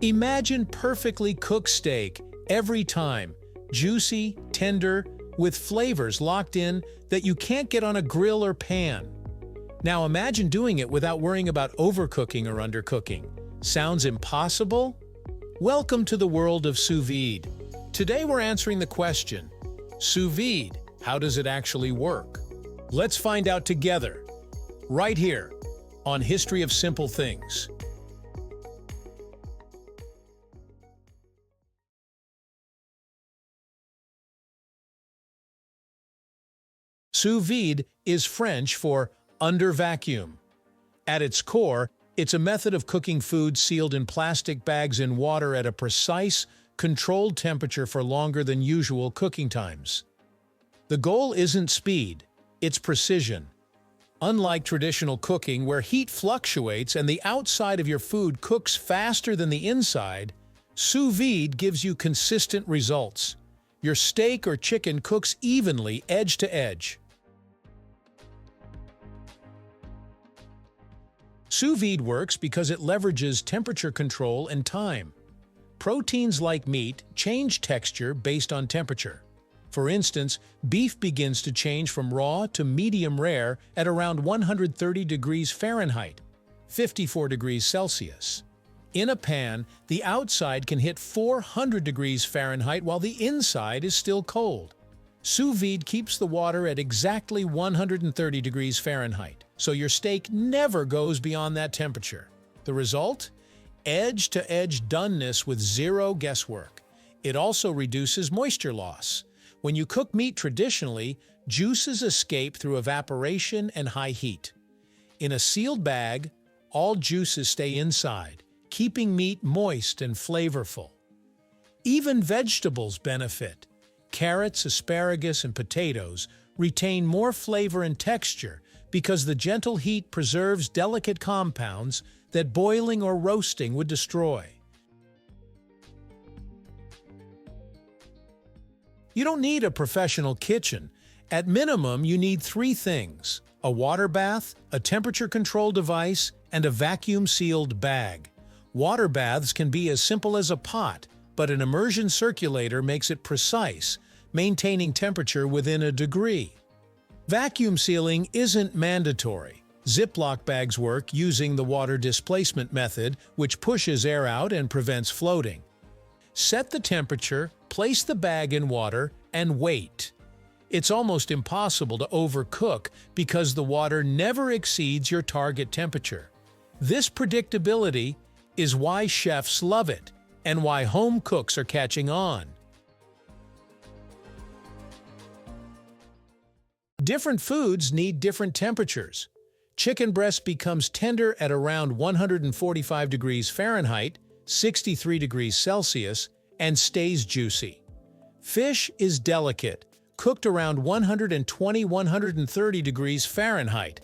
Imagine perfectly cooked steak every time, juicy, tender, with flavors locked in that you can't get on a grill or pan. Now imagine doing it without worrying about overcooking or undercooking. Sounds impossible? Welcome to the world of sous vide. Today we're answering the question, sous vide, how does it actually work? Let's find out together, right here, on History of Simple Things. Sous vide is French for under vacuum. At its core, it's a method of cooking food sealed in plastic bags in water at a precise, controlled temperature for longer than usual cooking times. The goal isn't speed, it's precision. Unlike traditional cooking where heat fluctuates and the outside of your food cooks faster than the inside, sous vide gives you consistent results. Your steak or chicken cooks evenly edge to edge. Sous vide works because it leverages temperature control and time. Proteins like meat change texture based on temperature. For instance, beef begins to change from raw to medium rare at around 130 degrees Fahrenheit, 54 degrees Celsius. In a pan, the outside can hit 400 degrees Fahrenheit while the inside is still cold. Sous vide keeps the water at exactly 130 degrees Fahrenheit, so your steak never goes beyond that temperature. The result? Edge-to-edge doneness with zero guesswork. It also reduces moisture loss. When you cook meat traditionally, juices escape through evaporation and high heat. In a sealed bag, all juices stay inside, keeping meat moist and flavorful. Even vegetables benefit. Carrots, asparagus, and potatoes retain more flavor and texture because the gentle heat preserves delicate compounds that boiling or roasting would destroy. You don't need a professional kitchen. At minimum, you need three things: a water bath, a temperature control device, and a vacuum-sealed bag. Water baths can be as simple as a pot, but an immersion circulator makes it precise, maintaining temperature within a degree. Vacuum sealing isn't mandatory. Ziploc bags work using the water displacement method, which pushes air out and prevents floating. Set the temperature, place the bag in water, and wait. It's almost impossible to overcook because the water never exceeds your target temperature. This predictability is why chefs love it and why home cooks are catching on. Different foods need different temperatures. Chicken breast becomes tender at around 145 degrees Fahrenheit, 63 degrees Celsius, and stays juicy. Fish is delicate, cooked around 120–130 degrees Fahrenheit.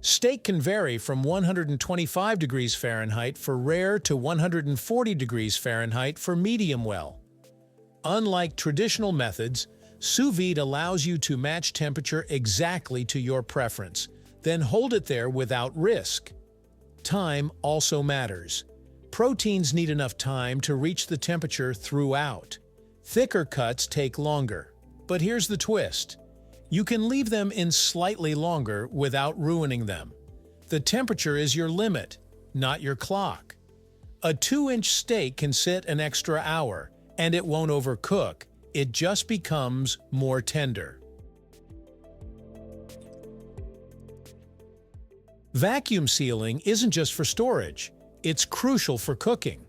Steak can vary from 125 degrees Fahrenheit for rare to 140 degrees Fahrenheit for medium well. Unlike traditional methods, sous vide allows you to match temperature exactly to your preference, then hold it there without risk. Time also matters. Proteins need enough time to reach the temperature throughout. Thicker cuts take longer. But here's the twist. You can leave them in slightly longer without ruining them. The temperature is your limit, not your clock. A 2-inch steak can sit an extra hour, and it won't overcook. It just becomes more tender. Vacuum sealing isn't just for storage. It's crucial for cooking.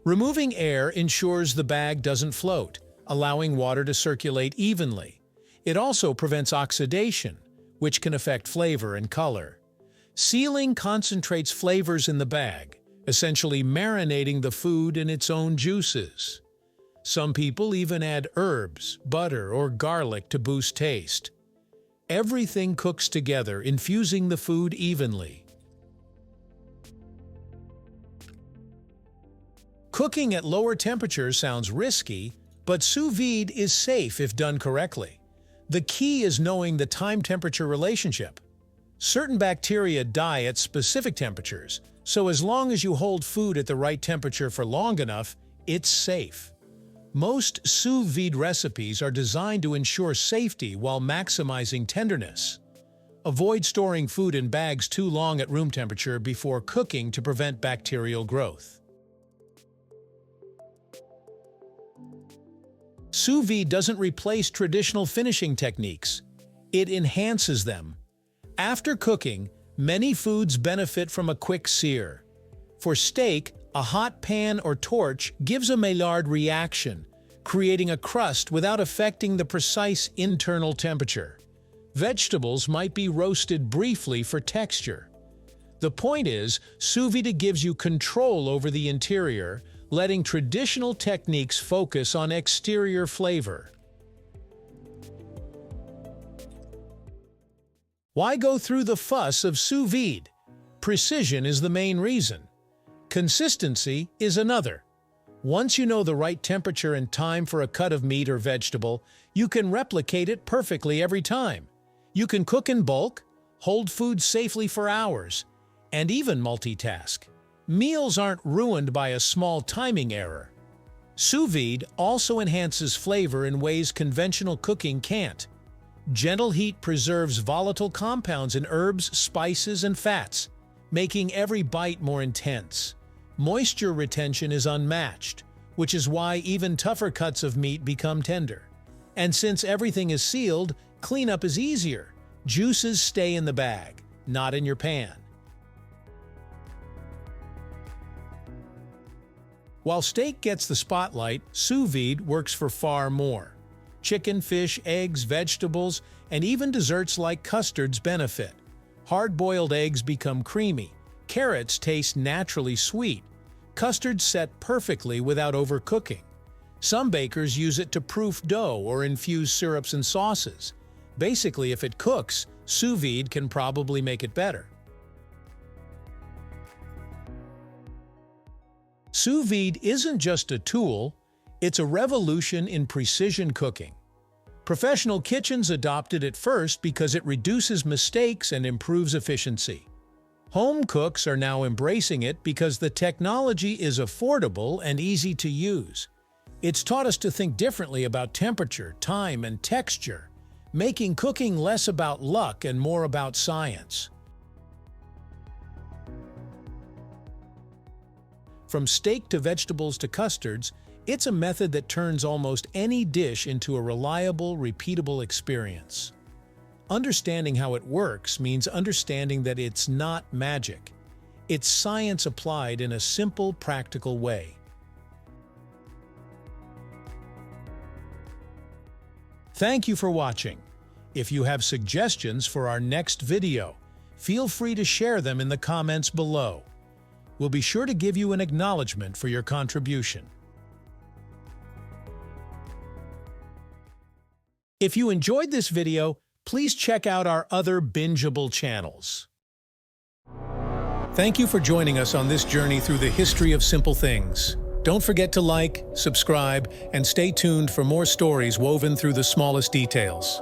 Removing air ensures the bag doesn't float, allowing water to circulate evenly. It also prevents oxidation, which can affect flavor and color. Sealing concentrates flavors in the bag, essentially marinating the food in its own juices. Some people even add herbs, butter, or garlic to boost taste. Everything cooks together, infusing the food evenly. Cooking at lower temperatures sounds risky, but sous vide is safe if done correctly. The key is knowing the time-temperature relationship. Certain bacteria die at specific temperatures, so as long as you hold food at the right temperature for long enough, it's safe. Most sous vide recipes are designed to ensure safety while maximizing tenderness. Avoid storing food in bags too long at room temperature before cooking to prevent bacterial growth. Sous vide doesn't replace traditional finishing techniques. It enhances them. After cooking, many foods benefit from a quick sear. For steak, a hot pan or torch gives a Maillard reaction, creating a crust without affecting the precise internal temperature. Vegetables might be roasted briefly for texture. The point is, sous vide gives you control over the interior, letting traditional techniques focus on exterior flavor. Why go through the fuss of sous vide? Precision is the main reason. Consistency is another. Once you know the right temperature and time for a cut of meat or vegetable, you can replicate it perfectly every time. You can cook in bulk, hold food safely for hours, and even multitask. Meals aren't ruined by a small timing error. Sous vide also enhances flavor in ways conventional cooking can't. Gentle heat preserves volatile compounds in herbs, spices, and fats, making every bite more intense. Moisture retention is unmatched, which is why even tougher cuts of meat become tender. And since everything is sealed, cleanup is easier. Juices stay in the bag, not in your pan. While steak gets the spotlight, sous vide works for far more. Chicken, fish, eggs, vegetables, and even desserts like custards benefit. Hard-boiled eggs become creamy. Carrots taste naturally sweet. Custards set perfectly without overcooking. Some bakers use it to proof dough or infuse syrups and sauces. Basically, if it cooks, sous vide can probably make it better. Sous vide isn't just a tool, it's a revolution in precision cooking. Professional kitchens adopted it first because it reduces mistakes and improves efficiency. Home cooks are now embracing it because the technology is affordable and easy to use. It's taught us to think differently about temperature, time, and texture, making cooking less about luck and more about science. From steak to vegetables to custards, it's a method that turns almost any dish into a reliable, repeatable experience. Understanding how it works means understanding that it's not magic. It's science applied in a simple, practical way. Thank you for watching. If you have suggestions for our next video, feel free to share them in the comments below. We'll be sure to give you an acknowledgement for your contribution. If you enjoyed this video, please check out our other bingeable channels. Thank you for joining us on this journey through the history of simple things. Don't forget to like, subscribe, and stay tuned for more stories woven through the smallest details.